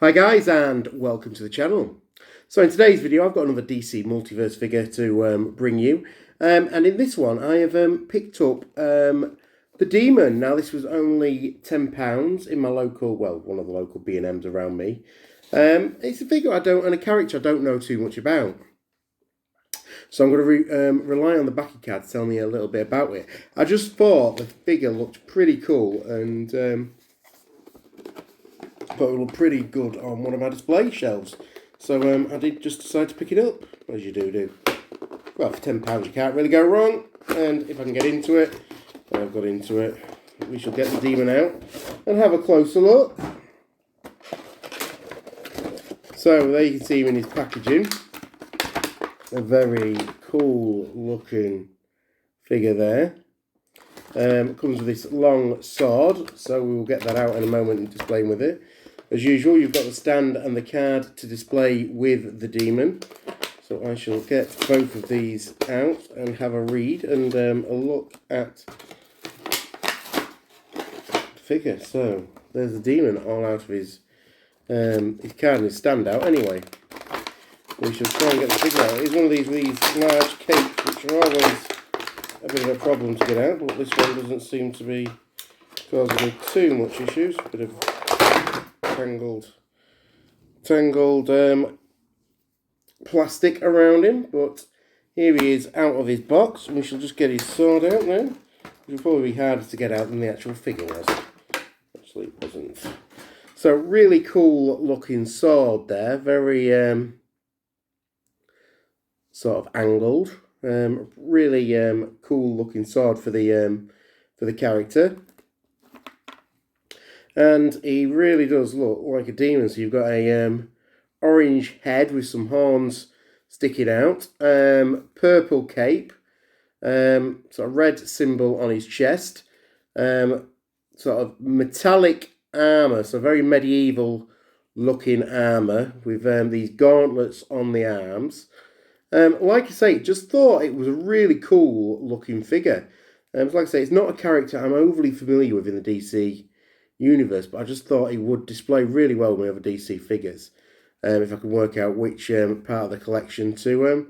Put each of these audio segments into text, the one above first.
Hi guys, and welcome to the channel. So in today's video I've got another DC Multiverse figure to bring you, and in this one I have picked up the Demon. Now this was only £10 in my local, well, one of the local B&Ms around me. It's a figure and a character I don't know too much about. So I'm going to rely on the backing card to tell me a little bit about it. I just thought the figure looked pretty cool and thought it looked pretty good on one of my display shelves. So I did just decide to pick it up, as you do. Well, for £10 you can't really go wrong. And if I can get into it, I've got into it. We shall get the Demon out and have a closer look. So there you can see him in his packaging. A very cool looking figure there. Comes with this long sword, so we will get that out in a moment and display him with it. As usual, you've got the stand and the card to display with the Demon. So I shall get both of these out and have a read and a look at the figure. So there's the Demon all out of his card and his stand out anyway. We shall try and get the figure out. It's one of these large capes which are always a bit of a problem to get out, but this one doesn't seem to be causing me too much issues. A bit of tangled plastic around him, but here he is out of his box. We shall just get his sword out now, which will probably be harder to get out than the actual figure was. Actually, it wasn't. So really cool looking sword there, very sort of angled. Really cool looking sword for the character, and he really does look like a demon. So you've got a orange head with some horns sticking out, purple cape, sort of red symbol on his chest, sort of metallic armour, so very medieval looking armour with these gauntlets on the arms. Like I say, just thought it was a really cool looking figure. Like I say, it's not a character I'm overly familiar with in the DC universe, but I just thought he would display really well with other DC figures. If I can work out which part of the collection to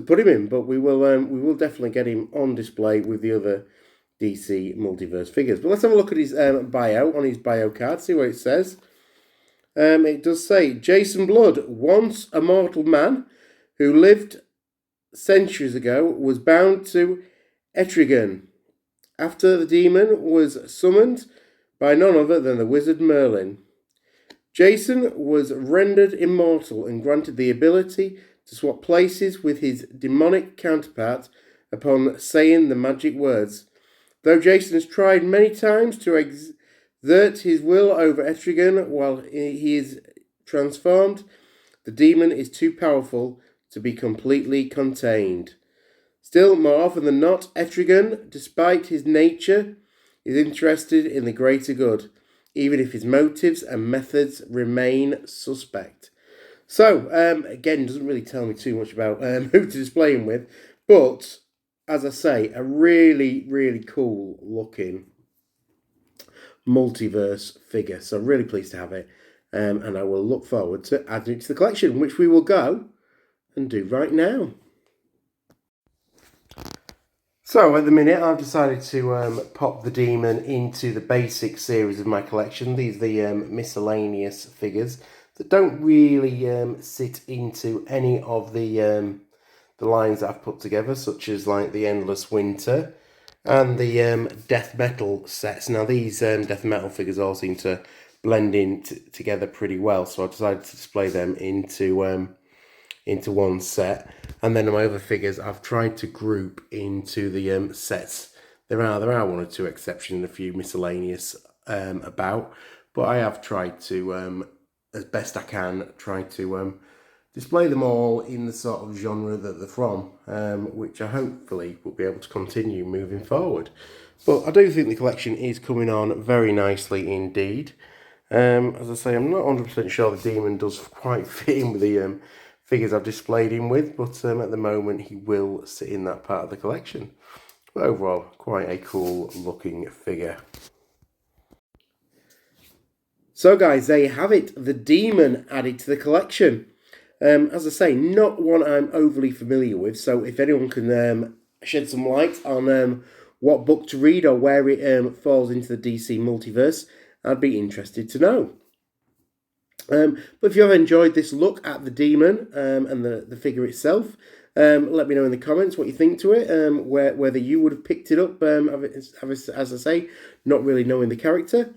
put him in, but we will definitely get him on display with the other DC Multiverse figures. But let's have a look at his bio on his bio card, see what it says. It does say, Jason Blood, once a mortal man who lived centuries ago, was bound to Etrigan after the Demon was summoned by none other than the wizard Merlin. Jason was rendered immortal and granted the ability to swap places with his demonic counterpart upon saying the magic words. Though Jason has tried many times to exert his will over Etrigan while he is transformed, the Demon is too powerful to be completely contained. Still, more often than not, Etrigan, despite his nature, is interested in the greater good, even if his motives and methods remain suspect. So, again, doesn't really tell me too much about who to display him with, but, as I say, a really, really cool looking Multiverse figure. So, really pleased to have it, and I will look forward to adding it to the collection, which we will go and do right now. So at the minute I've decided to pop the Demon into the basic series of my collection. These are the miscellaneous figures that don't really sit into any of the lines that I've put together, such as like the Endless Winter and the Death Metal sets. Now these Death Metal figures all seem to blend in together pretty well, so I decided to display them into one set, and then my other figures I've tried to group into the sets. There are one or two exceptions, a few miscellaneous about, but I have tried to, as best I can, try to display them all in the sort of genre that they're from, which I hopefully will be able to continue moving forward. But I do think the collection is coming on very nicely indeed. As I say, I'm not 100% sure the Demon does quite fit in with the figures I've displayed him with, but at the moment he will sit in that part of the collection. But overall, quite a cool looking figure. So guys, there you have it, the Demon added to the collection. As I say, not one I'm overly familiar with, so if anyone can shed some light on what book to read or where it falls into the DC multiverse, I'd be interested to know. But if you have enjoyed this look at the Demon and the figure itself, let me know in the comments what you think to it, whether you would have picked it up, as I say, not really knowing the character.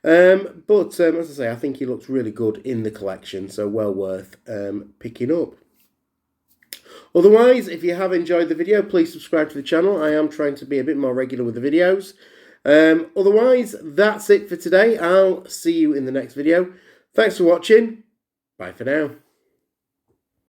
But as I say, I think he looks really good in the collection, so well worth picking up. Otherwise, if you have enjoyed the video, please subscribe to the channel. I am trying to be a bit more regular with the videos. Otherwise, that's it for today. I'll see you in the next video. Thanks for watching. Bye for now.